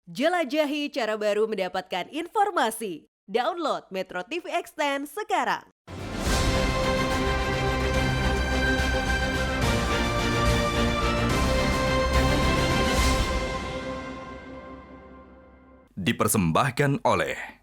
Jelajahi cara baru mendapatkan informasi. Download Metro TV Extend sekarang. Dipersembahkan oleh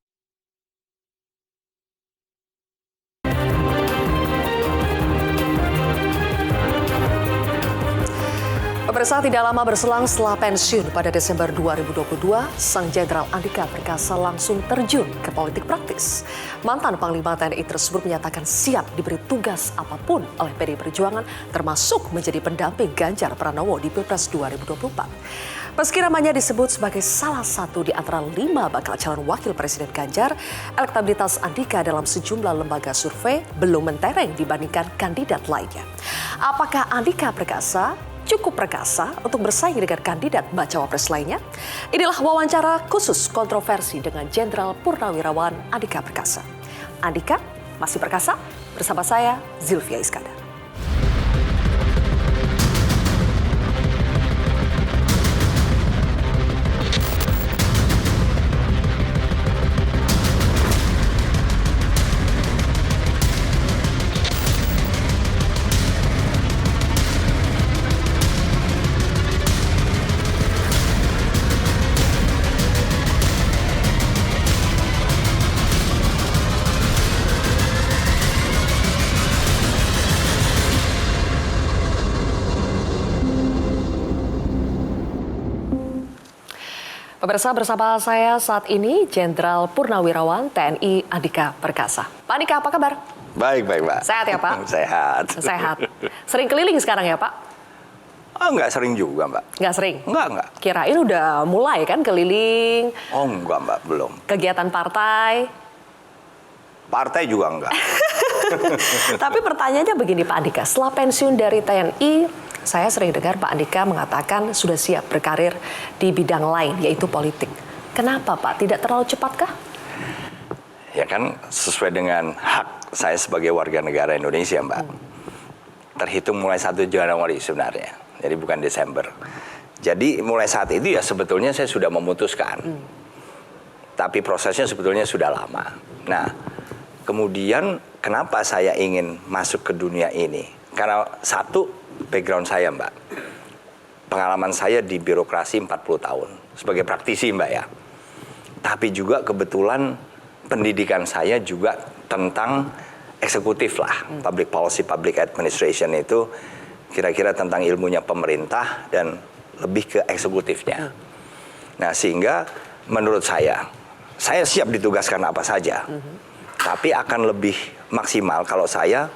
Pemirsa, tidak lama berselang setelah pensiun pada Desember 2022, Sang Jenderal Andika Perkasa langsung terjun ke politik praktis. Mantan Panglima TNI tersebut menyatakan siap diberi tugas apapun oleh PDI Perjuangan, termasuk menjadi pendamping Ganjar Pranowo di Pilpres 2024. Meski namanya disebut sebagai salah satu di antara 5 bakal calon wakil Presiden Ganjar, elektabilitas Andika dalam sejumlah lembaga survei belum mentereng dibandingkan kandidat lainnya. Apakah Andika Perkasa cukup perkasa untuk bersaing dengan kandidat bacawa pres lainnya? Inilah wawancara khusus kontroversi dengan Jenderal Purnawirawan Andika Perkasa. Andika masih perkasa? Bersama saya, Zilvia Iskandar. Pemirsa, bersama saya saat ini Jenderal Purnawirawan TNI Andika Perkasa. Pak Andika, apa kabar? Baik, Pak. Sehat ya, Pak? Sehat. Sehat. Sering keliling sekarang ya, Pak? Oh, enggak sering juga, Mbak. Nggak sering? Enggak. Kirain udah mulai kan keliling. Oh, enggak, Mbak, belum. Kegiatan partai. Partai juga enggak. Tapi pertanyaannya begini, Pak Andika. Setelah pensiun dari TNI, saya sering dengar Pak Andika mengatakan sudah siap berkarir di bidang lain, yaitu politik. Kenapa, Pak? Tidak terlalu cepatkah? Ya kan, sesuai dengan hak saya sebagai warga negara Indonesia, Mbak. Terhitung mulai 1 Januari sebenarnya. Jadi bukan Desember. Jadi mulai saat itu ya sebetulnya saya sudah memutuskan. Tapi prosesnya sebetulnya sudah lama. Nah, kemudian kenapa saya ingin masuk ke dunia ini? Karena satu, background saya, Mbak. Pengalaman saya di birokrasi 40 tahun. Sebagai praktisi, Mbak, ya. Tapi juga kebetulan pendidikan saya juga tentang eksekutif lah. Public policy, public administration itu kira-kira tentang ilmunya pemerintah dan lebih ke eksekutifnya. Nah, sehingga menurut saya siap ditugaskan apa saja. Tapi akan lebih maksimal kalau saya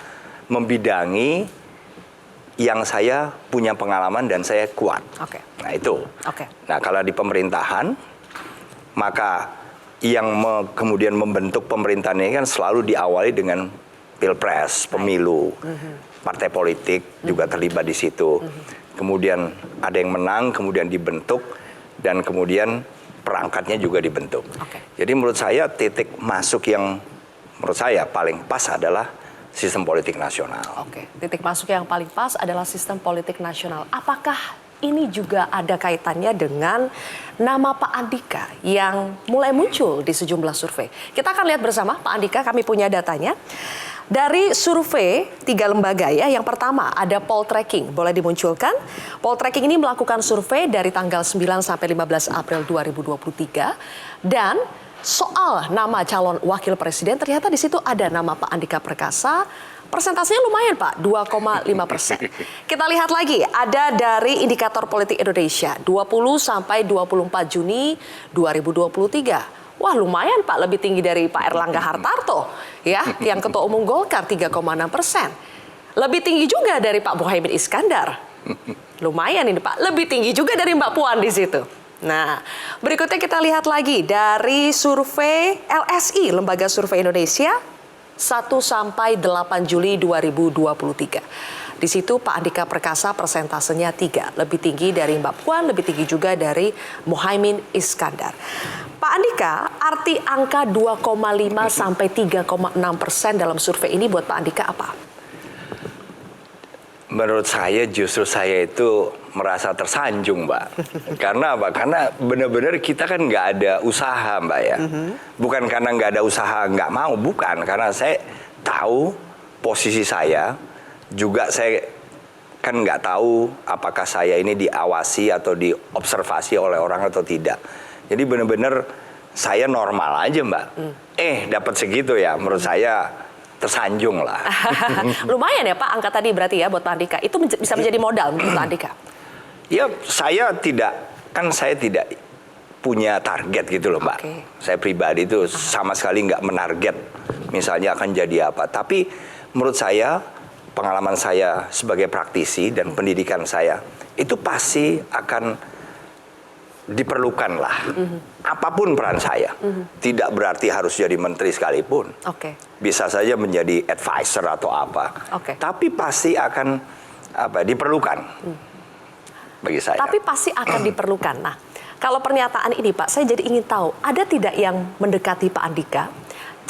membidangi yang saya punya pengalaman dan saya kuat. Oke. Nah, itu. Oke. Nah, kalau di pemerintahan, maka yang kemudian membentuk pemerintahan ini kan selalu diawali dengan pilpres, pemilu, partai politik juga terlibat di situ. Kemudian ada yang menang, kemudian dibentuk, dan kemudian perangkatnya juga dibentuk. Jadi menurut saya titik masuk yang menurut saya paling pas adalah sistem politik nasional. Oke, titik masuk yang paling pas adalah sistem politik nasional. Apakah ini juga ada kaitannya dengan nama Pak Andika yang mulai muncul di sejumlah survei? Kita akan lihat bersama, Pak Andika, kami punya datanya. Dari survei 3 lembaga ya, yang pertama ada Poltreking, boleh dimunculkan. Poltreking ini melakukan survei dari tanggal 9 sampai 15 April 2023 dan soal nama calon wakil presiden ternyata di situ ada nama Pak Andika Perkasa. Persentasenya lumayan, Pak, 2,5%. Kita lihat lagi, ada dari Indikator Politik Indonesia 20 sampai 24 Juni 2023. Wah, lumayan, Pak, lebih tinggi dari Pak Erlangga Hartarto ya, yang Ketua Umum Golkar 3,6%. Lebih tinggi juga dari Pak Muhaimin Iskandar. Lumayan ini, Pak. Lebih tinggi juga dari Mbak Puan di situ. Nah, berikutnya kita lihat lagi dari survei LSI, Lembaga Survei Indonesia, 1 sampai 8 Juli 2023. Di situ Pak Andika Perkasa persentasenya 3, lebih tinggi dari Mbak Puan, lebih tinggi juga dari Muhaimin Iskandar. Pak Andika, arti angka 2,5 sampai 3,6% dalam survei ini buat Pak Andika apa? Menurut saya justru saya itu merasa tersanjung, Mbak. Karena apa? Karena benar-benar kita kan nggak ada usaha, Mbak ya. Bukan karena nggak ada usaha nggak mau, bukan. Karena saya tahu posisi saya, juga saya kan nggak tahu apakah saya ini diawasi atau diobservasi oleh orang atau tidak. Jadi benar-benar saya normal aja, Mbak. Dapat segitu ya, menurut saya tersanjung lah. Lumayan ya Pak, angka tadi berarti ya buat Pak Andika. Itu bisa menjadi modal untuk Pak Andika. Ya, saya tidak punya target gitu loh, Mbak. Okay. Saya pribadi itu sama sekali nggak menarget misalnya akan jadi apa. Tapi menurut saya, pengalaman saya sebagai praktisi dan pendidikan saya, itu pasti akan diperlukan lah. Apapun peran saya. Tidak berarti harus jadi menteri sekalipun. Oke. Bisa saja menjadi advisor atau apa. Oke. Tapi pasti akan diperlukan bagi saya. Tapi pasti akan diperlukan. Nah, kalau pernyataan ini Pak, saya jadi ingin tahu, ada tidak yang mendekati Pak Andika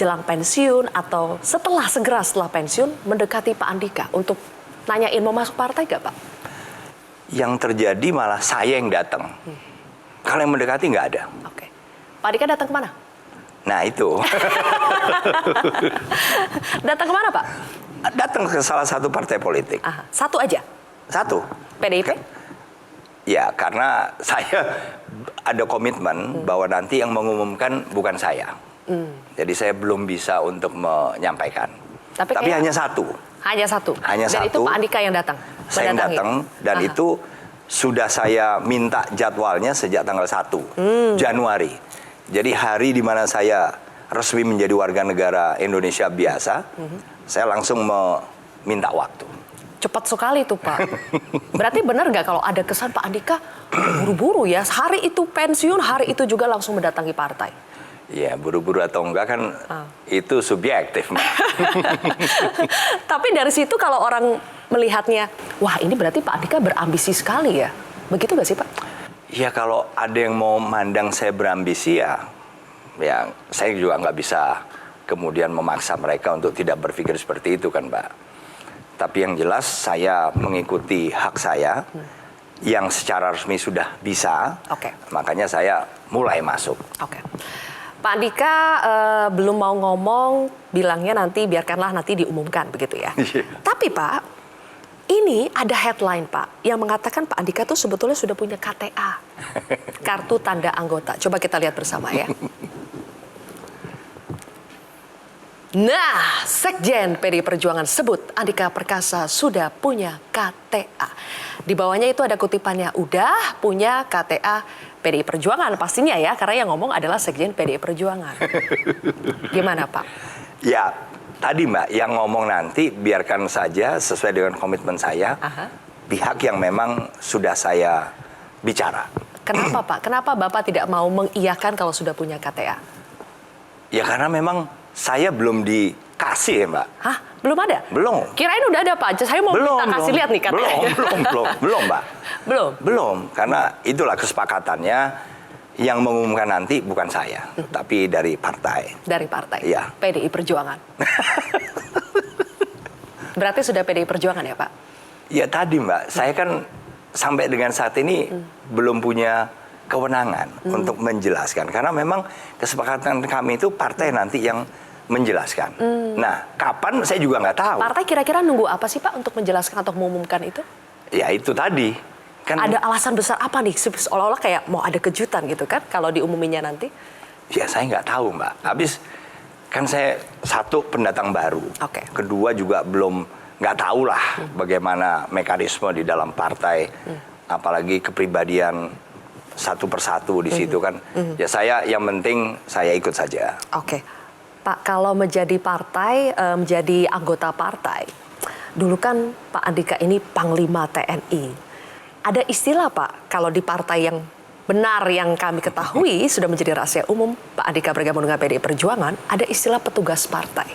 jelang pensiun atau segera setelah pensiun mendekati Pak Andika untuk nanyain mau masuk partai gak Pak? Yang terjadi malah saya yang datang. Kalau yang mendekati nggak ada. Oke. Pak Andika datang kemana? Nah itu. Datang kemana Pak? Datang ke salah satu partai politik. Aha, satu aja? Satu. PDIP? Ya, karena saya ada komitmen bahwa nanti yang mengumumkan bukan saya. Jadi saya belum bisa untuk menyampaikan. Tapi hanya satu. Hanya satu? Hanya dan satu. itu Pak Andika yang datang? Saya yang datang, dan itu sudah saya minta jadwalnya sejak tanggal 1 Januari. Jadi hari di mana saya resmi menjadi warga negara Indonesia biasa, saya langsung meminta waktu. Cepat sekali tuh Pak. Berarti benar nggak kalau ada kesan Pak Andika buru-buru ya, hari itu pensiun, hari itu juga langsung mendatangi partai? Ya, buru-buru atau enggak kan itu subjektif, Mbak. Tapi dari situ kalau orang melihatnya, wah ini berarti Pak Andika berambisi sekali ya. Begitu nggak sih Pak? Ya kalau ada yang mau mandang saya berambisi ya saya juga nggak bisa kemudian memaksa mereka untuk tidak berpikir seperti itu kan, Mbak. Tapi yang jelas saya mengikuti hak saya yang secara resmi sudah bisa. Oke. Makanya saya mulai masuk. Oke. Pak Andika belum mau ngomong, bilangnya biarkanlah nanti diumumkan begitu ya. Tapi Pak, ini ada headline Pak yang mengatakan Pak Andika tuh sebetulnya sudah punya KTA, kartu tanda anggota. Coba kita lihat bersama ya. Nah, Sekjen PDI Perjuangan sebut Andika Perkasa sudah punya KTA. Di bawahnya itu ada kutipannya, udah punya KTA PDI Perjuangan pastinya ya, karena yang ngomong adalah Sekjen PDI Perjuangan. Gimana Pak? Ya, tadi Mbak, yang ngomong nanti biarkan saja sesuai dengan komitmen saya, pihak yang memang sudah saya bicara. Kenapa Pak? Kenapa Bapak tidak mau mengiyakan kalau sudah punya KTA? Ya karena memang saya belum dikasih ya Mbak. Hah? Belum ada? Belum. Kirain udah ada Pak, saya mau minta kasih lihat nih KTA. Belum Mbak. Belum? Karena itulah kesepakatannya yang mengumumkan nanti bukan saya, tapi dari partai. Dari partai? Iya. PDI Perjuangan. Berarti sudah PDI Perjuangan ya Pak? Ya tadi Mbak, saya kan sampai dengan saat ini belum punya kewenangan untuk menjelaskan. Karena memang kesepakatan kami itu partai nanti yang menjelaskan. Nah, kapan saya juga nggak tahu. Partai kira-kira nunggu apa sih Pak untuk menjelaskan atau mengumumkan itu? Ya itu tadi. Kan, ada alasan besar apa nih? Seolah-olah kayak mau ada kejutan gitu kan kalau diumuminya nanti? Ya saya nggak tahu Mbak. Habis kan saya satu pendatang baru. Oke. Kedua juga nggak tahu lah bagaimana mekanisme di dalam partai. Apalagi kepribadian satu persatu di situ kan. Ya saya yang penting saya ikut saja. Oke. Pak, kalau menjadi partai, menjadi anggota partai, dulu kan Pak Andika ini Panglima TNI. Ada istilah Pak, kalau di partai yang benar yang kami ketahui sudah menjadi rahasia umum, Pak Andika bergabung dengan PDI Perjuangan, ada istilah petugas partai.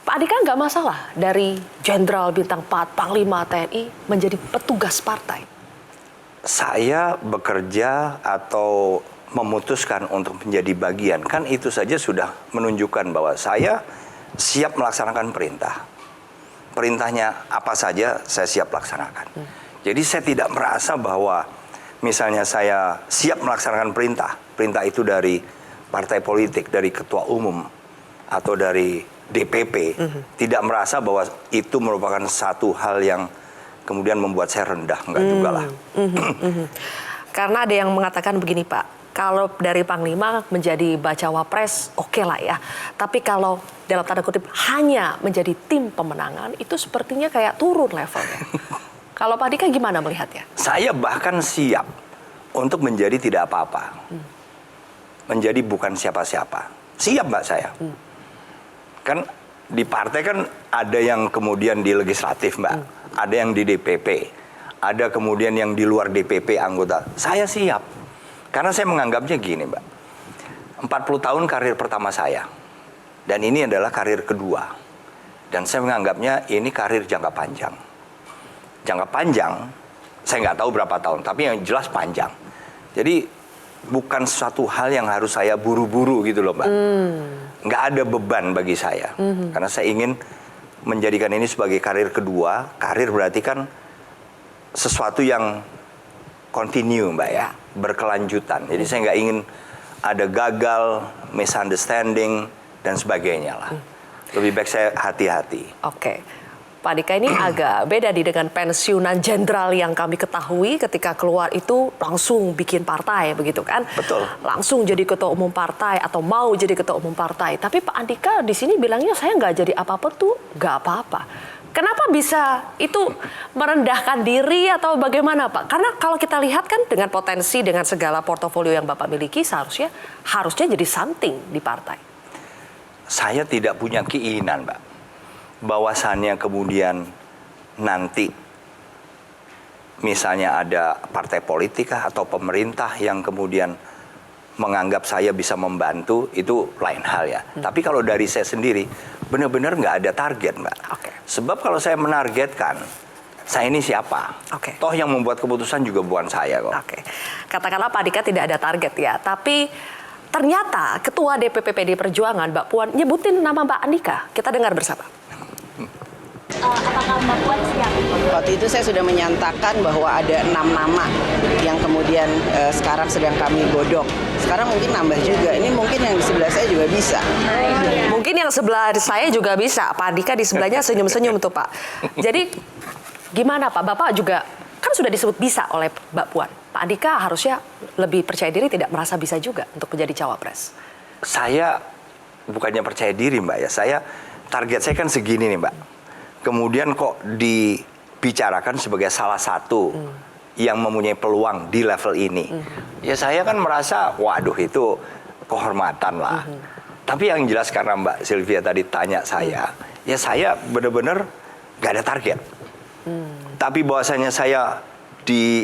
Pak Andika nggak masalah dari Jenderal Bintang 4, Panglima TNI menjadi petugas partai? Saya bekerja atau memutuskan untuk menjadi bagian, kan itu saja sudah menunjukkan bahwa saya siap melaksanakan perintah. perintahnya apa saja saya siap laksanakan. Jadi saya tidak merasa bahwa misalnya saya siap melaksanakan perintah itu dari partai politik, dari ketua umum atau dari DPP, tidak merasa bahwa itu merupakan satu hal yang kemudian membuat saya rendah, enggak juga lah. Karena ada yang mengatakan begini Pak, kalau dari Panglima menjadi bacawa pres oke lah ya. Tapi kalau dalam tanda kutip hanya menjadi tim pemenangan itu sepertinya kayak turun levelnya. Kalau Pak Andika gimana melihatnya? Saya bahkan siap untuk menjadi tidak apa-apa. Menjadi bukan siapa-siapa. Siap Mbak saya. Kan di partai kan ada yang kemudian di legislatif Mbak. Ada yang di DPP. Ada kemudian yang di luar DPP anggota. Saya siap. Karena saya menganggapnya gini Mbak. 40 tahun karir pertama saya. Dan ini adalah karir kedua. Dan saya menganggapnya ini karir jangka panjang. Jangka panjang, saya nggak tahu berapa tahun, tapi yang jelas panjang. Jadi bukan suatu hal yang harus saya buru-buru gitu loh Mbak. Nggak ada beban bagi saya. Karena saya ingin menjadikan ini sebagai karir kedua. Karir berarti kan sesuatu yang continue Mbak ya, berkelanjutan. Jadi saya nggak ingin ada gagal, misunderstanding, dan sebagainya lah. Lebih baik saya hati-hati. Oke. Pak Andika ini agak beda dengan pensiunan jenderal yang kami ketahui ketika keluar itu langsung bikin partai begitu kan? Betul. Langsung jadi ketua umum partai atau mau jadi ketua umum partai. Tapi Pak Andika di sini bilangnya saya nggak jadi apa-apa tuh nggak apa-apa. Kenapa bisa itu merendahkan diri atau bagaimana Pak? Karena kalau kita lihat kan dengan potensi dengan segala portofolio yang Bapak miliki harusnya jadi something di partai. Saya tidak punya keinginan Mbak. Bahwasannya kemudian nanti misalnya ada partai politik atau pemerintah yang kemudian menganggap saya bisa membantu, itu lain hal ya. Tapi kalau dari saya sendiri benar-benar nggak ada target Mbak. Sebab kalau saya menargetkan saya ini siapa? Toh yang membuat keputusan juga bukan saya kok. Katakanlah Pak Andika tidak ada target ya, tapi ternyata Ketua DPP PD Perjuangan Mbak Puan nyebutin nama Mbak Andika. Kita dengar bersama. Apakah Mbak Puan siap? Waktu itu saya sudah menyatakan bahwa ada 6 nama yang kemudian sekarang sedang kami godok. Sekarang mungkin nambah juga. Ini mungkin yang di sebelah saya juga bisa. Mungkin yang sebelah saya juga bisa. Pak Andika di sebelahnya senyum-senyum tuh Pak. Jadi gimana Pak? Bapak juga kan sudah disebut bisa oleh Mbak Puan. Pak Andika harusnya lebih percaya diri, tidak merasa bisa juga untuk menjadi cawapres. Saya bukannya percaya diri Mbak ya. Target saya kan segini nih Mbak. Kemudian kok dibicarakan sebagai salah satu yang mempunyai peluang di level ini. Ya saya kan merasa, waduh itu kehormatan lah. Tapi yang jelas karena Mbak Sylvia tadi tanya saya, ya saya benar-benar gak ada target. Tapi bahwasanya saya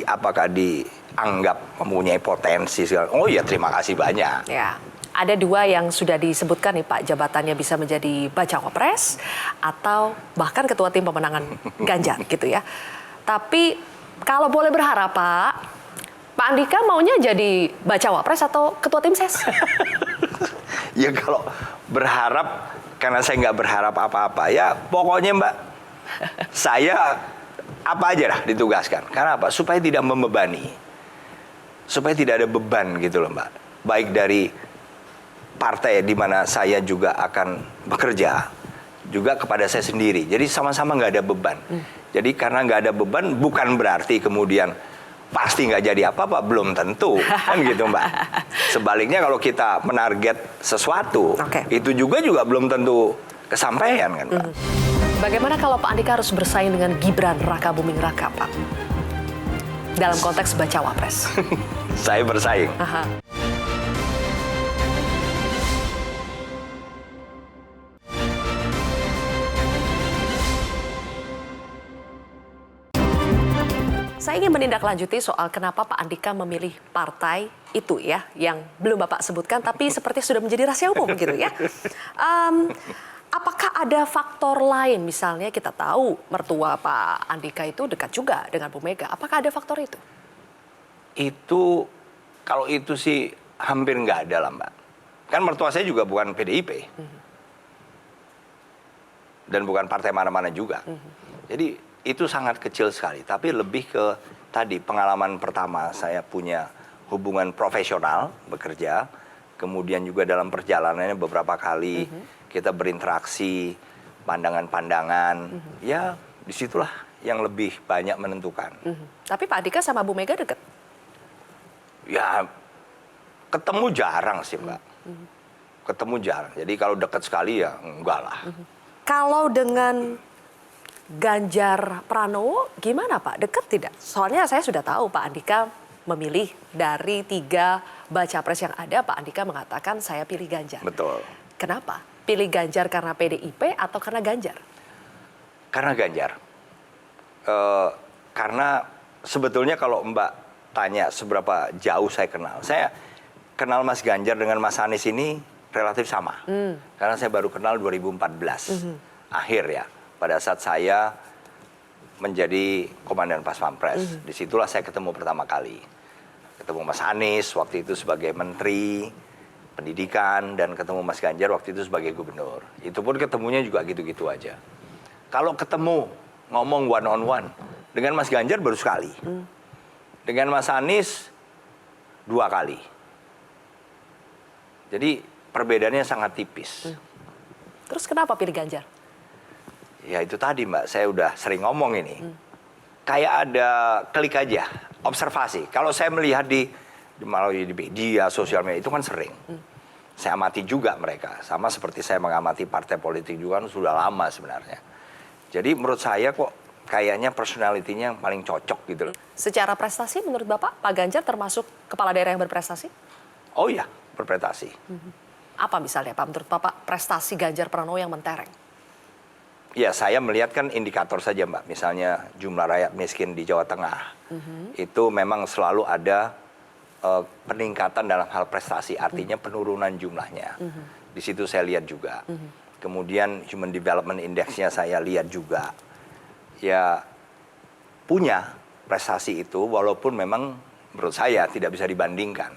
apakah dianggap mempunyai potensi segala, oh ya terima kasih banyak. Ya. Ada 2 yang sudah disebutkan nih Pak, jabatannya bisa menjadi bacawa pres atau bahkan ketua tim pemenangan Ganjar gitu ya. Tapi kalau boleh berharap Pak Andika maunya jadi bacawa pres atau ketua tim ses? Ya kalau berharap, karena saya nggak berharap apa-apa ya pokoknya Mbak, saya apa aja lah ditugaskan. Karena apa? Supaya tidak membebani. Supaya tidak ada beban gitu loh Mbak. Baik dari partai di mana saya juga akan bekerja, juga kepada saya sendiri. Jadi sama-sama nggak ada beban. Jadi karena nggak ada beban bukan berarti kemudian pasti nggak jadi apa-apa, belum tentu kan gitu Mbak. Sebaliknya kalau kita menarget sesuatu, itu juga belum tentu kesampaian kan Mbak. Bagaimana kalau Pak Andika harus bersaing dengan Gibran Rakabuming Raka Pak? Dalam konteks bacawa pres. Saya bersaing. Saya ingin menindaklanjuti soal kenapa Pak Andika memilih partai itu ya, yang belum Bapak sebutkan tapi seperti sudah menjadi rahasia umum gitu ya. Apakah ada faktor lain, misalnya kita tahu mertua Pak Andika itu dekat juga dengan Bu Mega, apakah ada faktor itu? Itu, kalau itu sih hampir nggak ada lah Mbak. Kan mertua saya juga bukan PDIP. dan bukan partai mana-mana juga. Jadi itu sangat kecil sekali, tapi lebih ke tadi pengalaman pertama saya punya hubungan profesional bekerja, kemudian juga dalam perjalanannya beberapa kali kita berinteraksi, pandangan-pandangan, ya disitulah yang lebih banyak menentukan. Tapi Pak Andika sama Bu Mega deket? Ya ketemu jarang sih Mbak, ketemu jarang. Jadi kalau dekat sekali ya enggak lah. Kalau dengan Ganjar Pranowo gimana Pak? Dekat tidak? Soalnya saya sudah tahu Pak Andika memilih dari 3 baca pres yang ada, Pak Andika mengatakan saya pilih Ganjar. Betul. Kenapa? Pilih Ganjar karena PDIP atau karena Ganjar? Karena Ganjar. Karena sebetulnya kalau Mbak tanya seberapa jauh saya kenal Mas Ganjar dengan Mas Anies ini relatif sama. Karena saya baru kenal 2014 akhir ya. Pada saat saya menjadi komandan Pas Pampres, disitulah saya ketemu pertama kali. Ketemu Mas Anies waktu itu sebagai Menteri Pendidikan dan ketemu Mas Ganjar waktu itu sebagai Gubernur. Itu pun ketemunya juga gitu-gitu aja. Kalau ketemu ngomong one on one dengan Mas Ganjar baru sekali, dengan Mas Anies 2 kali. Jadi perbedaannya sangat tipis. Terus kenapa pilih Ganjar? Ya itu tadi Mbak, saya udah sering ngomong ini. Kayak ada klik aja, observasi. Kalau saya melihat melalui di media, sosial media, itu kan sering. Saya amati juga mereka. Sama seperti saya mengamati partai politik juga kan sudah lama sebenarnya. Jadi menurut saya kok kayaknya personalitinya yang paling cocok gitu loh. Secara prestasi menurut Bapak, Pak Ganjar termasuk kepala daerah yang berprestasi? Oh iya, berprestasi. Apa misalnya Pak, menurut Bapak prestasi Ganjar Pranowo yang mentereng? Ya saya melihat kan indikator saja Mbak. Misalnya jumlah rakyat miskin di Jawa Tengah. Itu memang selalu ada peningkatan dalam hal prestasi. Artinya penurunan jumlahnya. Di situ saya lihat juga. Kemudian Human Development Index-nya saya lihat juga. Ya punya prestasi itu walaupun memang menurut saya tidak bisa dibandingkan.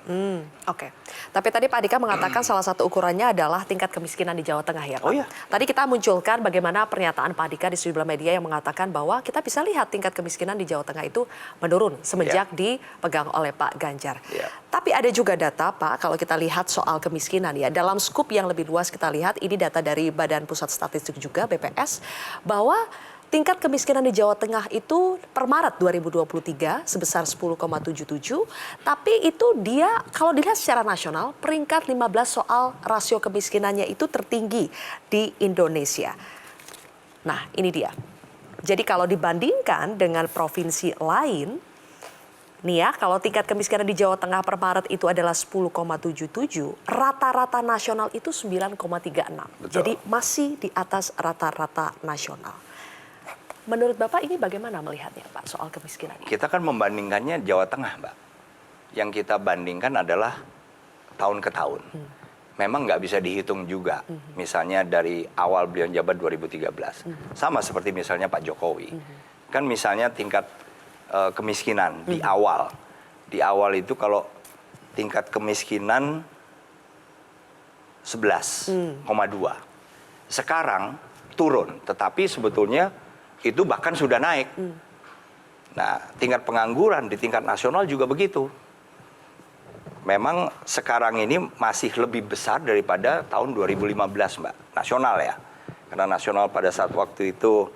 Oke. Tapi tadi Pak Andika mengatakan salah satu ukurannya adalah tingkat kemiskinan di Jawa Tengah ya Pak? Oh iya. Tadi kita munculkan bagaimana pernyataan Pak Andika di sejumlah media yang mengatakan bahwa kita bisa lihat tingkat kemiskinan di Jawa Tengah itu menurun semenjak dipegang oleh Pak Ganjar. Tapi ada juga data Pak, kalau kita lihat soal kemiskinan ya, dalam skup yang lebih luas kita lihat, ini data dari Badan Pusat Statistik juga, BPS, bahwa tingkat kemiskinan di Jawa Tengah itu per Maret 2023 sebesar 10,77, tapi itu dia kalau dilihat secara nasional peringkat 15 soal rasio kemiskinannya itu tertinggi di Indonesia. Nah ini dia. Jadi kalau dibandingkan dengan provinsi lain, nih ya kalau tingkat kemiskinan di Jawa Tengah per Maret itu adalah 10,77, rata-rata nasional itu 9,36. Jadi masih di atas rata-rata nasional. Menurut Bapak ini bagaimana melihatnya Pak soal kemiskinan ini? Kita kan membandingkannya Jawa Tengah Mbak. Yang kita bandingkan adalah tahun ke tahun. Memang nggak bisa dihitung juga. Misalnya dari awal beliau jabat 2013. Sama seperti misalnya Pak Jokowi. Kan misalnya tingkat kemiskinan di awal. Di awal itu kalau tingkat kemiskinan 11,2. Sekarang turun. Tetapi sebetulnya itu bahkan sudah naik. Nah, tingkat pengangguran di tingkat nasional juga begitu. Memang sekarang ini masih lebih besar daripada tahun 2015, Mbak. Nasional ya. Karena nasional pada saat waktu itu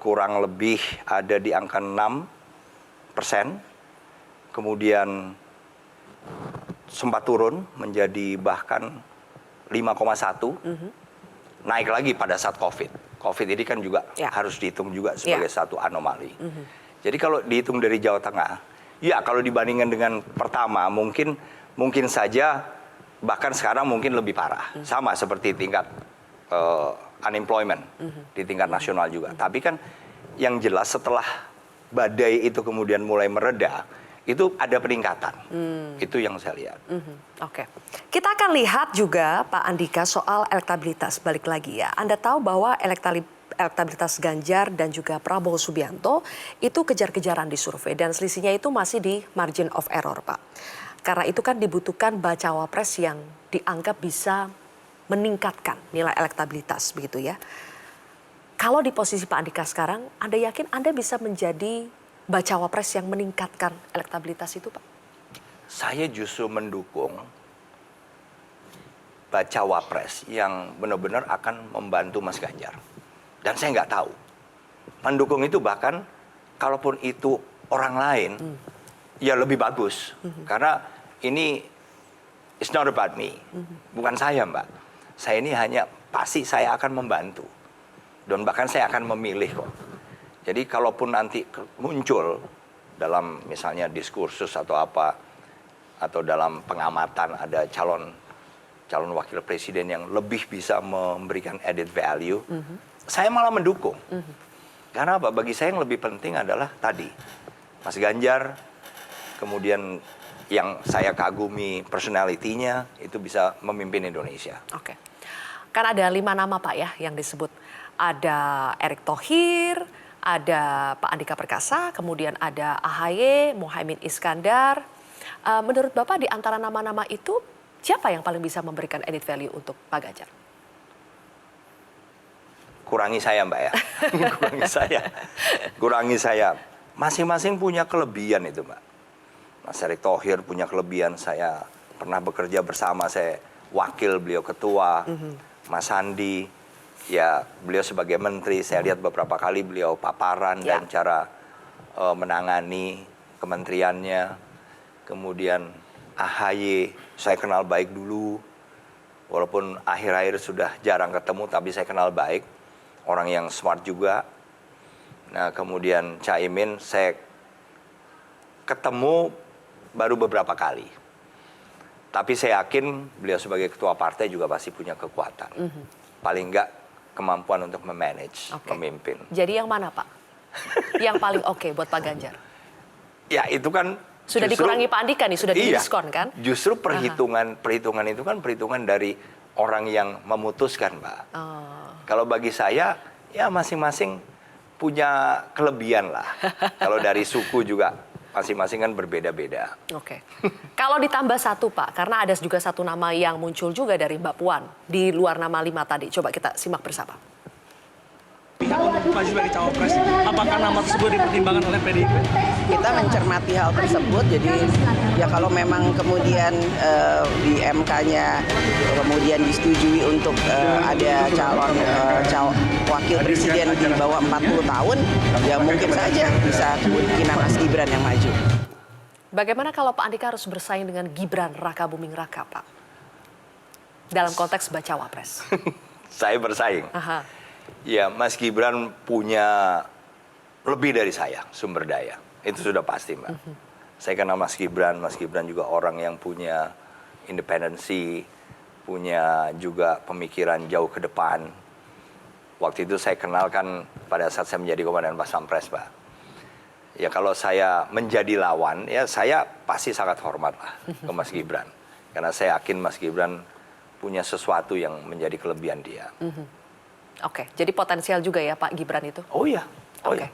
kurang lebih ada di angka 6%. Kemudian sempat turun menjadi bahkan 5,1. Naik lagi pada saat COVID. COVID ini kan juga harus dihitung juga sebagai satu anomali. Jadi kalau dihitung dari Jawa Tengah, ya kalau dibandingkan dengan pertama mungkin saja bahkan sekarang mungkin lebih parah. Sama seperti tingkat unemployment di tingkat nasional juga. Tapi kan yang jelas setelah badai itu kemudian mulai mereda, itu ada peningkatan. Itu yang saya lihat. Oke. Kita akan lihat juga Pak Andika soal elektabilitas. Balik lagi ya. Anda tahu bahwa elektabilitas Ganjar dan juga Prabowo Subianto itu kejar-kejaran di survei. Dan selisihnya itu masih di margin of error Pak. Karena itu kan dibutuhkan bacawa pres yang dianggap bisa meningkatkan nilai elektabilitas begitu ya. Kalau di posisi Pak Andika sekarang, Anda yakin Anda bisa menjadi bacawa pres yang meningkatkan elektabilitas itu, Pak? Saya justru mendukung bacawa pres yang benar-benar akan membantu Mas Ganjar. Dan saya nggak tahu. Mendukung itu bahkan kalaupun itu orang lain, ya lebih bagus. Karena ini it's not about me. Bukan saya, Mbak. Saya ini hanya pasti saya akan membantu. Dan bahkan saya akan memilih kok. Jadi kalaupun nanti muncul dalam misalnya diskursus atau apa, atau dalam pengamatan ada calon wakil presiden yang lebih bisa memberikan added value, saya malah mendukung. Karena apa? Bagi saya yang lebih penting adalah tadi, Mas Ganjar, kemudian yang saya kagumi personality-nya, itu bisa memimpin Indonesia. Oke. Kan ada 5 nama Pak ya yang disebut. Ada Erick Thohir, ada Pak Andika Perkasa, kemudian ada AHY, Muhaimin Iskandar. Menurut Bapak di antara nama-nama itu, siapa yang paling bisa memberikan added value untuk Pak Ganjar? Kurangi saya, Mbak ya. Kurangi saya. Masing-masing punya kelebihan itu, Mbak. Mas Erick Thohir punya kelebihan, saya pernah bekerja bersama, saya wakil, beliau ketua. Mas Sandi, ya beliau sebagai menteri, saya lihat beberapa kali beliau paparan dan cara menangani kementeriannya. Kemudian AHY, saya kenal baik dulu. Walaupun akhir-akhir sudah jarang ketemu, tapi saya kenal baik. Orang yang smart juga. Nah, kemudian Caimin, saya ketemu baru beberapa kali. Tapi saya yakin beliau sebagai ketua partai juga pasti punya kekuatan. Paling enggak kemampuan untuk memanage, memimpin. Jadi yang mana, Pak? Yang paling oke buat Pak Ganjar? Ya, itu kan sudah justru, dikurangi Pak Andika nih, sudah didiskon kan? Justru perhitungan itu kan perhitungan dari orang yang memutuskan, Mbak. Kalau bagi saya, ya masing-masing punya kelebihan lah. Kalau dari suku juga masing-masing kan berbeda-beda. Oke. Kalau ditambah satu, Pak, karena ada juga satu nama yang muncul juga dari Mbak Puan di luar nama 5 tadi. Coba kita simak bersama. Maju sebagai cawapres, apakah nama tersebut dipertimbangkan oleh PDIP? Kita mencermati hal tersebut, jadi ya kalau memang kemudian di MK-nya kemudian disetujui untuk ada calon wakil presiden di bawah 40 tahun, ya mungkin saja bisa kemungkinan Mas Gibran yang maju. Bagaimana kalau Pak Andika harus bersaing dengan Gibran Raka Buming Raka, Pak? Dalam konteks bacawa pres. Saya bersaing. Ya, Mas Gibran punya lebih dari saya sumber daya. Itu sudah pasti, Mbak. Saya kenal Mas Gibran juga orang yang punya independensi, punya juga pemikiran jauh ke depan. Waktu itu saya kenalkan pada saat saya menjadi komandan Pas Pampres, Pak. Ya kalau saya menjadi lawan, ya saya pasti sangat hormat lah ke Mas Gibran. Karena saya yakin Mas Gibran punya sesuatu yang menjadi kelebihan dia. Oke, jadi potensial juga ya Pak Gibran itu? Oh iya,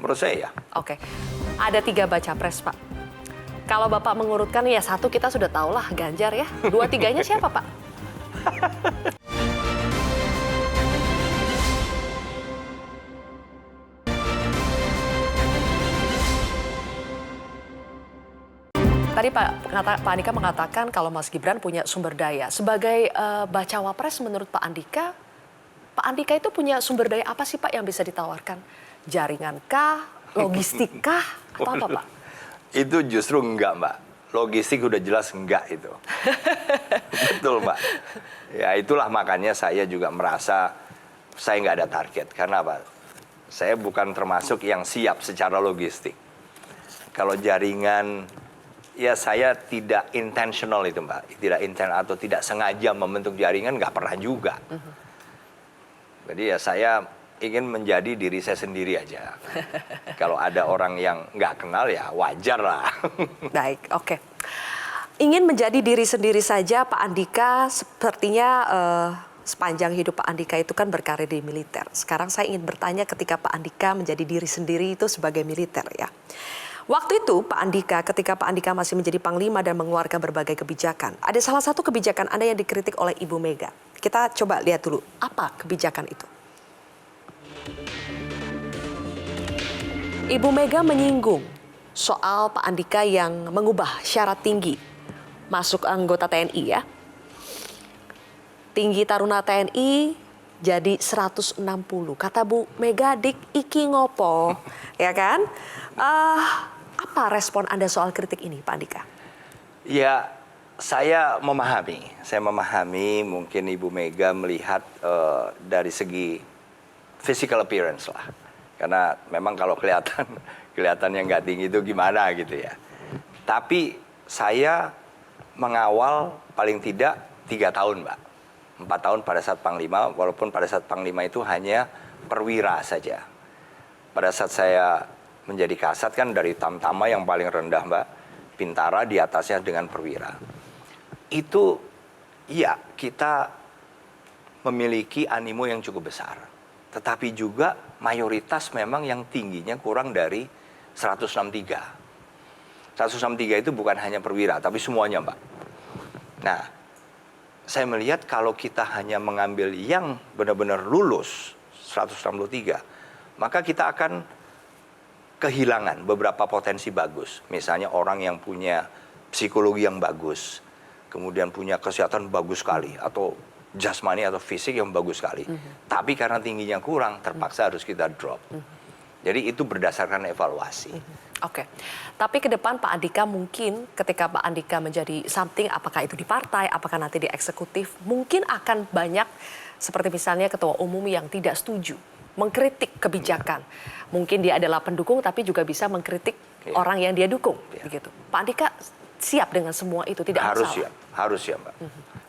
menurut saya ya. Oke, ada 3 baca pres, Pak. Kalau Bapak mengurutkan ya 1 kita sudah tahu lah Ganjar ya. 2-3-nya siapa, Pak? Tadi Pak Andika mengatakan kalau Mas Gibran punya sumber daya. Sebagai bacawa pres menurut Pak Andika itu punya sumber daya apa sih Pak yang bisa ditawarkan? Jaringan kah? Logistik kah? Atau apa Pak? Itu justru enggak, Mbak. Logistik udah jelas enggak itu. Betul, Mbak. Ya itulah makanya saya juga merasa saya nggak ada target. Karena apa? Saya bukan termasuk yang siap secara logistik. Kalau jaringan, ya saya tidak intentional itu, Mbak. Tidak atau tidak sengaja membentuk jaringan, nggak pernah juga. Jadi ya saya ingin menjadi diri saya sendiri aja. Kalau ada orang yang nggak kenal ya wajar lah. Baik, oke. Ingin menjadi diri sendiri saja Pak Andika, sepertinya sepanjang hidup Pak Andika itu kan berkarir di militer. Sekarang saya ingin bertanya ketika Pak Andika menjadi diri sendiri itu sebagai militer ya. Waktu itu Pak Andika, ketika Pak Andika masih menjadi Panglima dan mengeluarkan berbagai kebijakan, ada salah satu kebijakan Anda yang dikritik oleh Ibu Mega. Kita coba lihat dulu, apa kebijakan itu? Ibu Mega menyinggung soal Pak Andika yang mengubah syarat tinggi masuk anggota TNI ya. Tinggi taruna TNI jadi 160. Kata Bu Mega, dik iki ngopo, ya kan? Apa respon Anda soal kritik ini, Pak Andika? Ya, saya memahami mungkin Ibu Mega melihat dari segi physical appearance lah. Karena memang kalau kelihatan yang nggak tinggi itu gimana gitu ya. Tapi saya mengawal paling tidak 3 tahun, Mbak. 4 tahun pada saat Panglima, walaupun pada saat Panglima itu hanya perwira saja. Pada saat saya menjadi Kasat kan dari Tamtama yang paling rendah, Mbak, Bintara di atasnya dengan perwira. Itu ya kita memiliki animo yang cukup besar. Tetapi juga mayoritas memang yang tingginya kurang dari 163. 163 itu bukan hanya perwira, tapi semuanya, Mbak. Nah, saya melihat kalau kita hanya mengambil yang benar-benar lulus 163, maka kita akan kehilangan beberapa potensi bagus. Misalnya orang yang punya psikologi yang bagus, kemudian punya kesehatan bagus sekali, atau jasmani atau fisik yang bagus sekali. Tapi karena tingginya kurang, terpaksa harus kita drop. Jadi itu berdasarkan evaluasi. Oke, tapi ke depan Pak Andika mungkin ketika Pak Andika menjadi something, apakah itu di partai, apakah nanti di eksekutif, mungkin akan banyak seperti misalnya ketua umum yang tidak setuju, mengkritik kebijakan. Mungkin dia adalah pendukung tapi juga bisa mengkritik orang yang dia dukung. Begitu. Pak Andika siap dengan semua itu, tidak masalah? Harus siap, Mbak.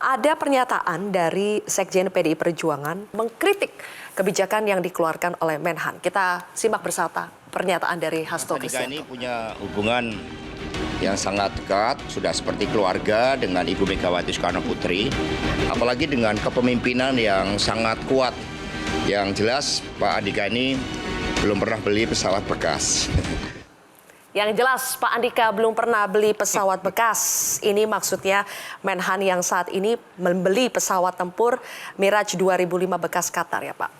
Ada pernyataan dari Sekjen PDI Perjuangan mengkritik kebijakan yang dikeluarkan oleh Menhan. Kita simak bersama pernyataan dari Hasto Andika ini Kristianto. punya hubungan yang sangat dekat, sudah seperti keluarga dengan Ibu Megawati Soekarno Putri, apalagi dengan kepemimpinan yang sangat kuat. Yang jelas Pak Andika ini belum pernah beli pesawat bekas. Yang jelas Pak Andika belum pernah beli pesawat bekas. Ini maksudnya Menhan yang saat ini membeli pesawat tempur Mirage 2005 bekas Qatar ya Pak.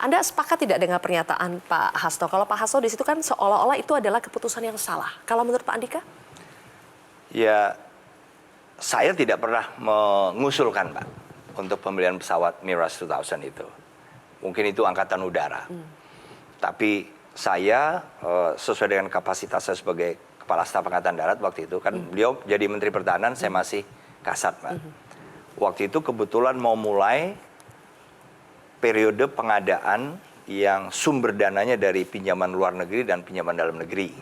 Anda sepakat tidak dengan pernyataan Pak Hasto? Kalau Pak Hasto di situ kan seolah-olah itu adalah keputusan yang salah. Kalau menurut Pak Andika? Ya, saya tidak pernah mengusulkan, Pak, untuk pembelian pesawat Mirage 2000 itu. Mungkin itu angkatan udara. Tapi saya sesuai dengan kapasitas saya sebagai Kepala Staf Angkatan Darat waktu itu, kan beliau jadi Menteri Pertahanan, saya masih Kasat, Pak. Waktu itu kebetulan mau mulai periode pengadaan yang sumber dananya dari pinjaman luar negeri dan pinjaman dalam negeri.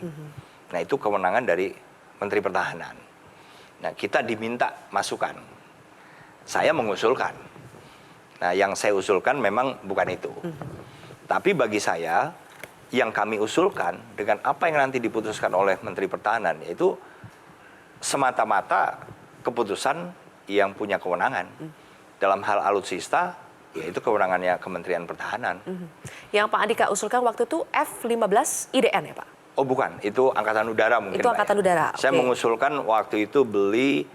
Nah, itu kewenangan dari Menteri Pertahanan. Nah, kita diminta masukan. Saya mengusulkan. Nah, yang saya usulkan memang bukan itu. Tapi bagi saya, yang kami usulkan dengan apa yang nanti diputuskan oleh Menteri Pertahanan, yaitu semata-mata keputusan yang punya kewenangan. Dalam hal alutsista, yaitu kewenangannya Kementerian Pertahanan. Yang Pak Andika usulkan waktu itu F-15 IDN ya Pak? Oh bukan, itu Angkatan Udara mungkin. Itu Angkatan Udara, Saya oke. mengusulkan waktu itu beli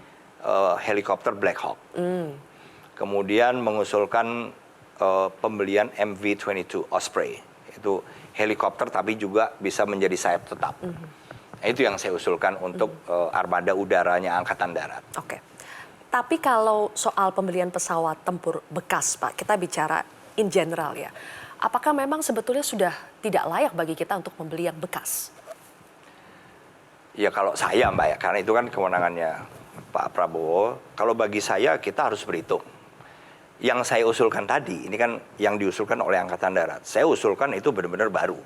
helikopter Black Hawk. Kemudian mengusulkan pembelian MV-22 Osprey. Itu helikopter tapi juga bisa menjadi sayap tetap. Nah, itu yang saya usulkan untuk armada udaranya Angkatan Darat. Oke. Tapi kalau soal pembelian pesawat tempur bekas, Pak, kita bicara in general ya. Apakah memang sebetulnya sudah tidak layak bagi kita untuk membeli yang bekas? Ya kalau saya, Mbak, ya, karena itu kan kewenangannya Pak Prabowo. Kalau bagi saya, kita harus berhitung. Yang saya usulkan tadi, ini kan yang diusulkan oleh Angkatan Darat. Saya usulkan itu benar-benar baru.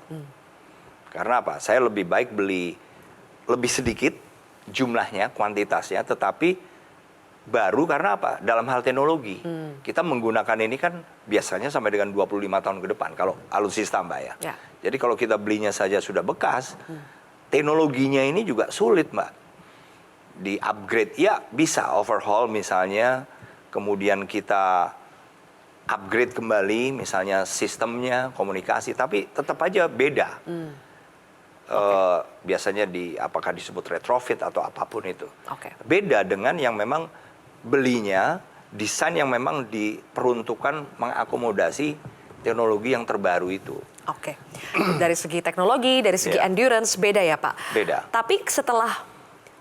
Karena apa? Saya lebih baik beli lebih sedikit jumlahnya, kuantitasnya, tetapi baru karena apa? Dalam hal teknologi. Kita menggunakan ini kan biasanya sampai dengan 25 tahun ke depan, kalau alutsista, Mbak ya. Jadi kalau kita belinya saja sudah bekas, teknologinya ini juga sulit, Mbak. Di-upgrade, ya bisa overhaul misalnya, kemudian kita upgrade kembali misalnya sistemnya, komunikasi, tapi tetap aja beda. Biasanya apakah disebut retrofit atau apapun itu. Beda dengan yang memang belinya desain yang memang diperuntukkan mengakomodasi teknologi yang terbaru itu. Oke. Dari segi teknologi, dari segi Iya. endurance beda ya Pak? Beda. Tapi setelah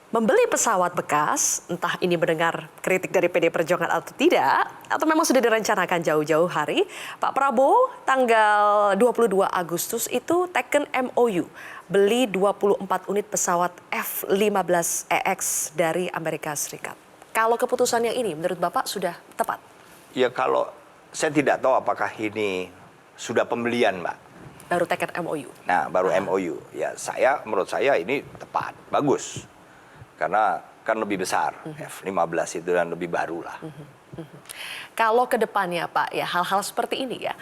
membeli pesawat bekas, entah ini mendengar kritik dari PD Perjuangan atau tidak, atau memang sudah direncanakan jauh-jauh hari, Pak Prabowo tanggal 22 Agustus itu teken MOU, beli 24 unit pesawat F-15EX dari Amerika Serikat. Kalau keputusan yang ini menurut Bapak sudah tepat? Ya kalau saya tidak tahu apakah ini sudah pembelian, Mbak. Baru teken MOU? Nah, baru MOU. Ya, menurut saya ini tepat, bagus. Karena kan lebih besar, F-15 itu dan lebih baru lah. Kalau ke depannya Pak, ya hal-hal seperti ini ya,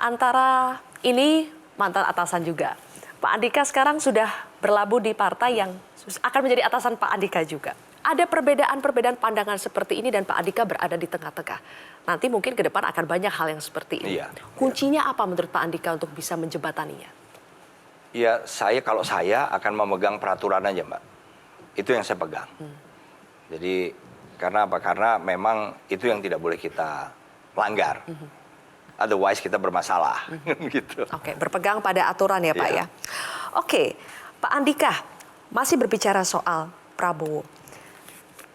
antara ini mantan atasan juga, Pak Andika sekarang sudah berlabuh di partai yang akan menjadi atasan Pak Andika juga. Ada perbedaan-perbedaan pandangan seperti ini dan Pak Andika berada di tengah-tengah. Nanti mungkin ke depan akan banyak hal yang seperti ini. Iya. Kuncinya apa menurut Pak Andika untuk bisa menjembataninya? Ya, kalau saya akan memegang peraturan aja, Mbak. Itu yang saya pegang. Jadi karena apa? Karena memang itu yang tidak boleh kita langgar. Otherwise kita bermasalah. Gitu. Oke, berpegang pada aturan ya Pak Iya. ya. Oke, Pak Andika masih berbicara soal Prabowo.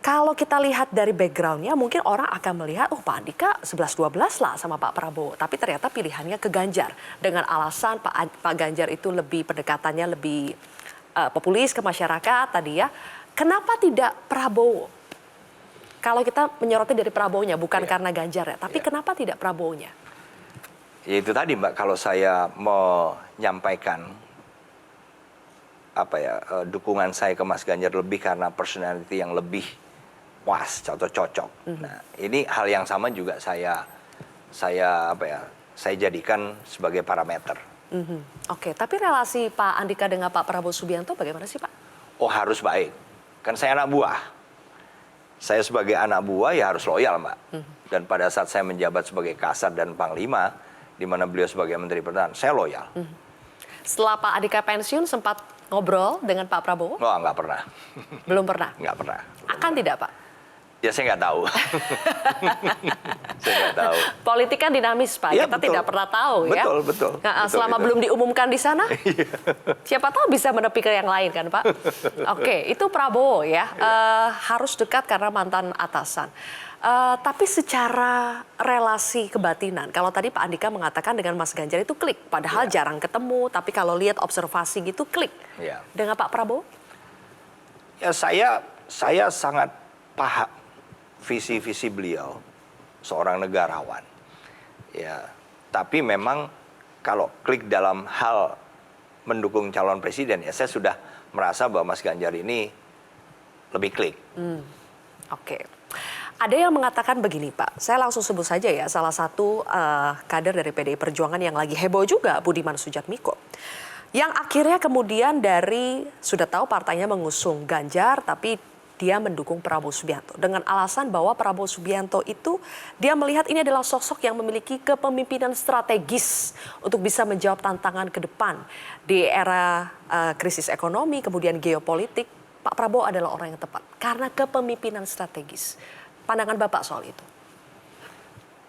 Kalau kita lihat dari backgroundnya, mungkin orang akan melihat, oh Pak Andika 11-12 lah sama Pak Prabowo. Tapi ternyata pilihannya ke Ganjar. Dengan alasan Pak Ganjar itu lebih pendekatannya lebih populis ke masyarakat tadi ya. Kenapa tidak Prabowo? Kalau kita menyoroti dari Prabowo-nya, bukan karena Ganjar ya. Tapi kenapa tidak Prabowo-nya? Ya itu tadi, Mbak, kalau saya menyampaikan dukungan saya ke Mas Ganjar lebih karena personality yang lebih pas, cocok. Nah, ini hal yang sama juga saya jadikan sebagai parameter. Oke, tapi relasi Pak Andika dengan Pak Prabowo Subianto bagaimana sih Pak? Oh, harus baik. Kan saya anak buah. Saya sebagai anak buah ya harus loyal, Mbak. Dan pada saat saya menjabat sebagai Kasat dan Panglima, di mana beliau sebagai Menteri Pertahanan, saya loyal. Setelah Pak Andika pensiun sempat ngobrol dengan Pak Prabowo? Oh, nggak pernah. Belum pernah? Nggak pernah. Akan tidak Pak? Ya saya nggak tahu. Saya nggak tahu. Politik kan dinamis Pak, Ya, kita betul. tidak pernah tahu ya. Betul. Nah, Betul, selama itu. belum diumumkan di sana, siapa tahu bisa menepi ke yang lain kan Pak. Oke, itu Prabowo ya, harus dekat karena mantan atasan. Tapi secara relasi kebatinan, kalau tadi Pak Andika mengatakan dengan Mas Ganjar itu klik, padahal jarang ketemu, tapi kalau lihat observasi gitu klik. Ya. Dengan Pak Prabowo? Ya saya sangat paham visi-visi beliau seorang negarawan. Ya, tapi memang kalau klik dalam hal mendukung calon presiden ya saya sudah merasa bahwa Mas Ganjar ini lebih klik. Oke. Ada yang mengatakan begini Pak, saya langsung sebut saja ya, salah satu kader dari PDI Perjuangan yang lagi heboh juga, Budiman Sujatmiko. Yang akhirnya kemudian sudah tahu partainya mengusung Ganjar, tapi dia mendukung Prabowo Subianto. Dengan alasan bahwa Prabowo Subianto itu, dia melihat ini adalah sosok yang memiliki kepemimpinan strategis untuk bisa menjawab tantangan ke depan. Di era krisis ekonomi, kemudian geopolitik, Pak Prabowo adalah orang yang tepat. Karena kepemimpinan strategis. Pandangan Bapak soal itu?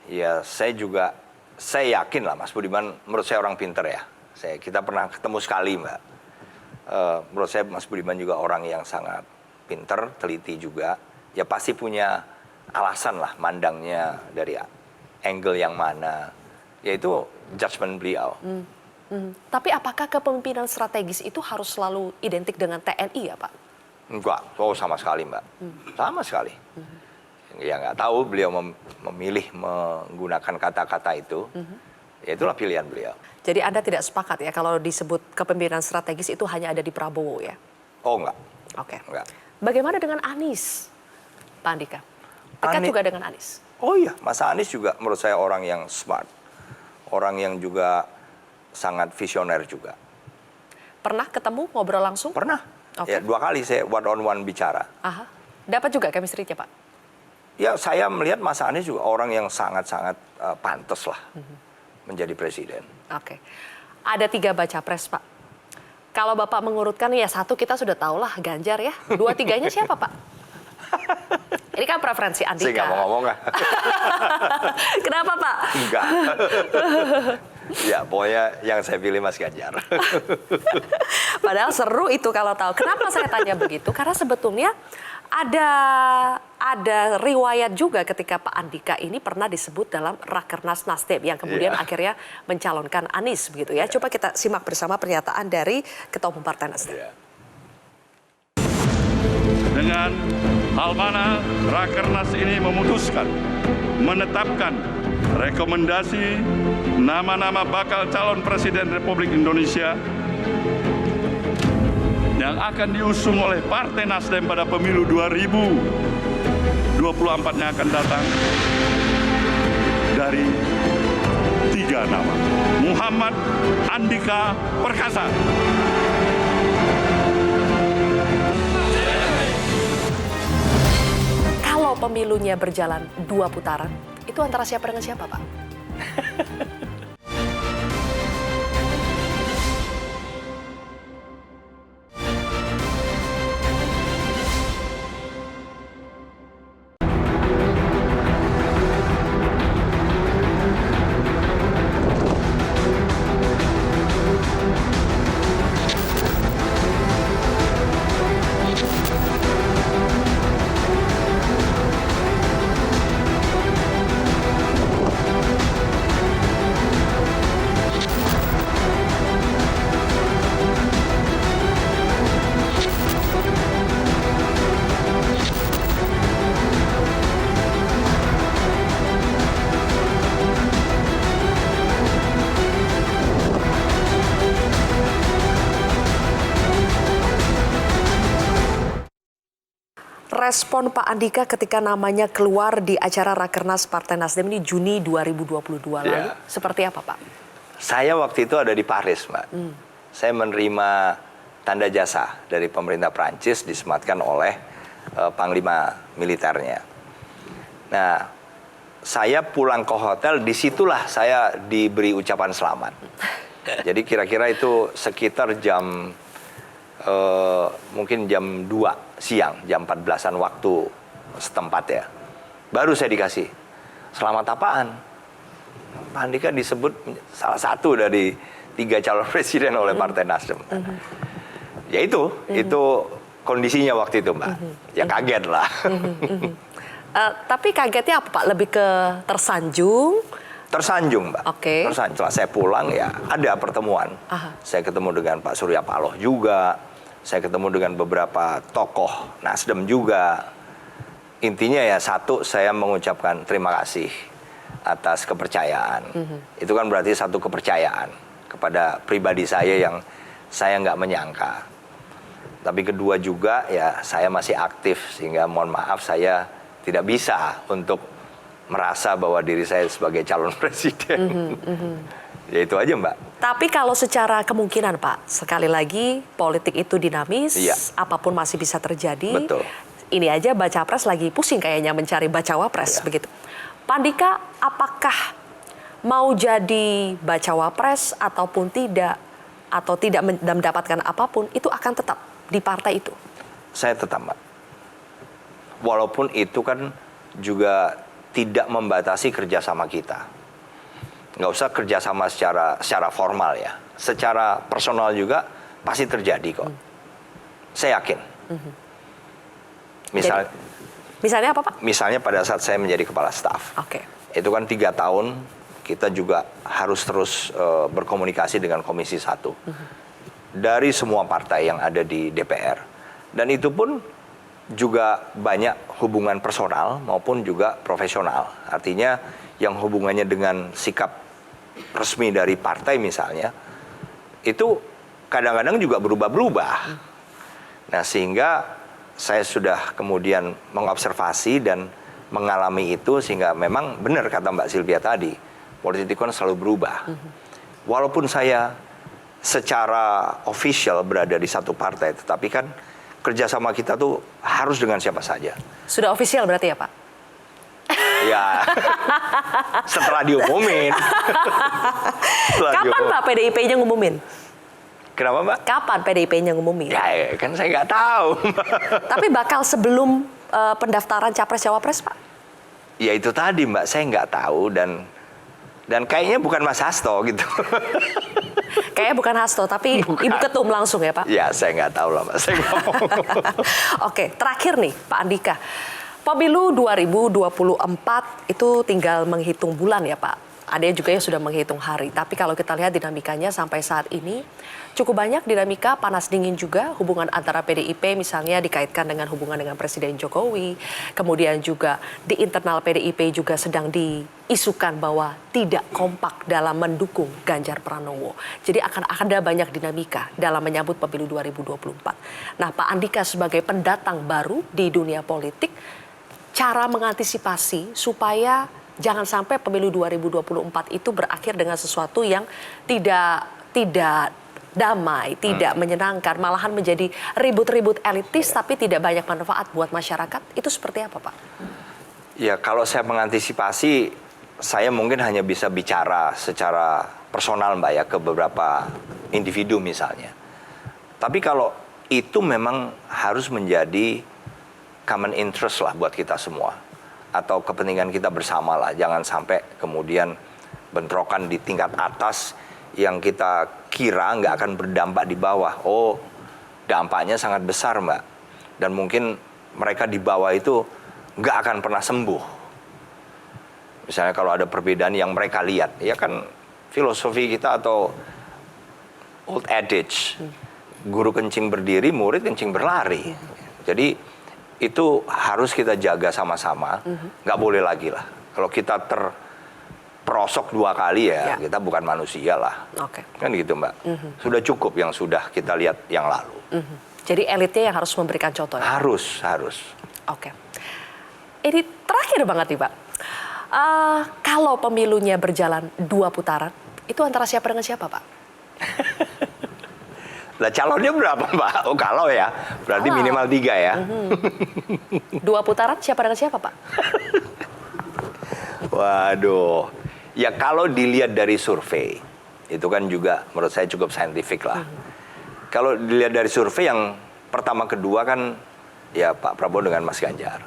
Ya saya yakin lah Mas Budiman, menurut saya orang pinter ya. Kita pernah ketemu sekali Mbak. Menurut saya Mas Budiman juga orang yang sangat pinter, teliti juga. Ya pasti punya alasan lah mandangnya dari angle yang mana. Yaitu judgement beliau. Tapi apakah kepemimpinan strategis itu harus selalu identik dengan TNI ya Pak? Enggak, sama sekali Mbak. Sama sekali. Ya nggak tahu beliau memilih menggunakan kata-kata itu. Ya itulah pilihan beliau. Jadi Anda tidak sepakat ya kalau disebut kepemimpinan strategis itu hanya ada di Prabowo ya? Oh enggak. Oke. Enggak. Bagaimana dengan Anies, Pak Andika? Dekat juga dengan Anies? Oh iya, Mas Anies juga menurut saya orang yang smart. Orang yang juga sangat visioner juga. Pernah ketemu, ngobrol langsung? Pernah. Oke. Ya, 2 kali saya one on one bicara. Aha. Dapat juga chemistry-nya Pak? Ya saya melihat Mas Anies juga orang yang sangat-sangat pantas lah menjadi presiden. Oke. Ada 3 baca pres Pak. Kalau Bapak mengurutkan ya 1 kita sudah tahu lah Ganjar ya. 2, 3-nya siapa Pak? Ini kan preferensi Andika. Saya nggak mau ngomong kan. Kenapa Pak? Enggak. Ya, pokoknya yang saya pilih Mas Ganjar. Padahal seru itu kalau tahu. Kenapa saya tanya begitu? Karena sebetulnya ada riwayat juga ketika Pak Andika ini pernah disebut dalam Rakernas Nasdem yang kemudian akhirnya mencalonkan Anies begitu ya. Coba kita simak bersama pernyataan dari Ketua Umum Partai Nasdem. Dengan hal mana Rakernas ini memutuskan menetapkan rekomendasi nama-nama bakal calon Presiden Republik Indonesia yang akan diusung oleh Partai Nasdem pada pemilu 2024 yang akan datang dari 3 nama. Muhammad Andika Perkasa. Kalau pemilunya berjalan 2 putaran, itu antara siapa dengan siapa, Pak? Respon Pak Andika ketika namanya keluar di acara Rakernas Partai Nasdem ini Juni 2022 lalu, seperti apa Pak? Saya waktu itu ada di Paris, Mbak. Saya menerima tanda jasa dari pemerintah Prancis disematkan oleh Panglima militernya. Nah, saya pulang ke hotel, disitulah saya diberi ucapan selamat. Jadi kira-kira itu sekitar jam mungkin jam 2 siang, jam 14-an waktu setempat ya. Baru saya dikasih. Selamat apaan? Pak Andika disebut salah satu dari 3 calon presiden oleh Partai Nasdem. Ya itu kondisinya waktu itu, Mbak. Ya kaget lah. Tapi kagetnya apa Pak? Lebih ke tersanjung? Tersanjung, Mbak. Oke. Tersanjung. Setelah saya pulang ya ada pertemuan. Saya ketemu dengan Pak Surya Paloh juga. Saya ketemu dengan beberapa tokoh Nasdem juga. Intinya ya satu, saya mengucapkan terima kasih atas kepercayaan. Itu kan berarti satu kepercayaan kepada pribadi saya yang saya nggak menyangka. Tapi kedua juga ya saya masih aktif sehingga mohon maaf saya tidak bisa untuk merasa bahwa diri saya sebagai calon presiden. Ya itu aja, Mbak. Tapi kalau secara kemungkinan Pak, sekali lagi politik itu dinamis, apapun masih bisa terjadi. Betul. Ini aja baca pres lagi pusing kayaknya mencari bacawa pres begitu. Pak Andika, apakah mau jadi bacawa pres ataupun tidak, atau tidak mendapatkan apapun, itu akan tetap di partai itu? Saya tetap, Mbak. Walaupun itu kan juga tidak membatasi kerjasama kita. Nggak usah kerjasama secara formal ya. Secara personal juga pasti terjadi kok. Saya yakin. Misalnya apa Pak? Misalnya pada saat saya menjadi kepala staf. Oke. Itu kan 3 tahun kita juga harus terus berkomunikasi dengan Komisi 1. Dari semua partai yang ada di DPR. Dan itu pun juga banyak hubungan personal maupun juga profesional. Artinya yang hubungannya dengan sikap resmi dari partai misalnya, itu kadang-kadang juga berubah-berubah. Nah sehingga saya sudah kemudian mengobservasi dan mengalami itu sehingga memang benar kata Mbak Sylvia tadi, politik kan selalu berubah. Walaupun saya secara official berada di satu partai, tetapi kan kerjasama kita tuh harus dengan siapa saja. Sudah official berarti ya Pak? Ya, setelah diumumin. Kapan Pak PDIP-nya ngumumin? Kenapa, Mbak? Kapan PDIP-nya ngumumin? Ya, kan saya nggak tahu. Tapi bakal sebelum pendaftaran Capres-Cawapres, Pak? Ya itu tadi, Mbak, saya nggak tahu dan Dan kayaknya bukan Mas Hasto gitu. Kayaknya bukan Hasto, tapi Bukan. Ibu Ketum langsung ya Pak? Ya, saya nggak tahu lah, Mas. Saya nggak mau. Oke, terakhir nih Pak Andika. Pemilu 2024 itu tinggal menghitung bulan ya Pak. Ada juga yang sudah menghitung hari. Tapi kalau kita lihat dinamikanya sampai saat ini, cukup banyak dinamika panas dingin juga. Hubungan antara PDIP misalnya dikaitkan dengan hubungan dengan Presiden Jokowi. Kemudian juga di internal PDIP juga sedang diisukan bahwa tidak kompak dalam mendukung Ganjar Pranowo. Jadi akan ada banyak dinamika dalam menyambut pemilu 2024. Nah, Pak Andika sebagai pendatang baru di dunia politik, cara mengantisipasi supaya jangan sampai pemilu 2024 itu berakhir dengan sesuatu yang tidak damai, tidak menyenangkan, malahan menjadi ribut-ribut elitis tapi tidak banyak manfaat buat masyarakat. Itu seperti apa, Pak? Ya, kalau saya mengantisipasi, saya mungkin hanya bisa bicara secara personal, Mbak, ya, ke beberapa individu misalnya. Tapi kalau itu memang harus menjadi common interest lah buat kita semua. Atau kepentingan kita bersama lah. Jangan sampai kemudian bentrokan di tingkat atas yang kita kira nggak akan berdampak di bawah. Oh, dampaknya sangat besar, Mbak. Dan mungkin mereka di bawah itu nggak akan pernah sembuh. Misalnya kalau ada perbedaan yang mereka lihat, ya kan filosofi kita atau old adage, guru kencing berdiri, murid kencing berlari. Jadi itu harus kita jaga sama-sama, nggak boleh lagi lah. Kalau kita terperosok 2 kali ya, kita bukan manusia lah. Oke. Kan gitu, Mbak. Sudah cukup yang sudah kita lihat yang lalu. Jadi elitnya yang harus memberikan contoh ya? Harus. Oke. Ini terakhir banget nih, Pak. Kalau pemilunya berjalan 2 putaran, itu antara siapa dengan siapa, Pak? Lah calonnya berapa, Mbak? Oh, kalau ya, berarti minimal 3 ya. 2 putaran siapa dengan siapa, Pak? Waduh. Ya kalau dilihat dari survei, itu kan juga menurut saya cukup saintifik lah. Kalau dilihat dari survei yang pertama kedua kan ya Pak Prabowo dengan Mas Ganjar.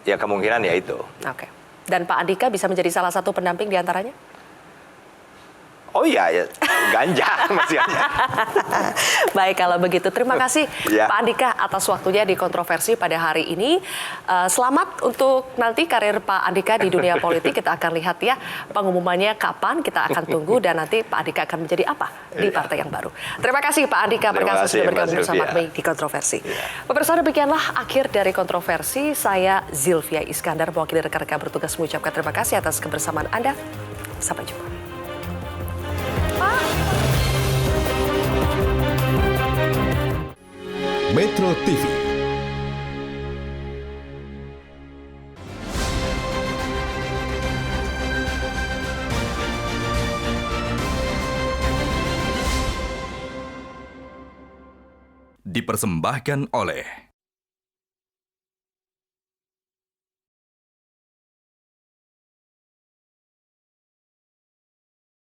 Ya kemungkinan ya itu. Oke. Dan Pak Andika bisa menjadi salah satu pendamping di antaranya? Oh iya, ya. Ganjar Mas Ganjar. Baik, kalau begitu terima kasih Ya. Pak Andika atas waktunya di kontroversi pada hari ini. Selamat untuk nanti karir Pak Andika di dunia politik. Kita akan lihat ya pengumumannya kapan, kita akan tunggu dan nanti Pak Andika akan menjadi apa di partai yang baru. Terima kasih Pak Andika Perkasa sudah bergabung bersama kami di kontroversi. Pemirsa, demikianlah akhir dari kontroversi. Saya Zilvia Iskandar mewakili rekan-rekan bertugas mengucapkan terima kasih atas kebersamaan Anda. Sampai jumpa. Metro TV. Dipersembahkan oleh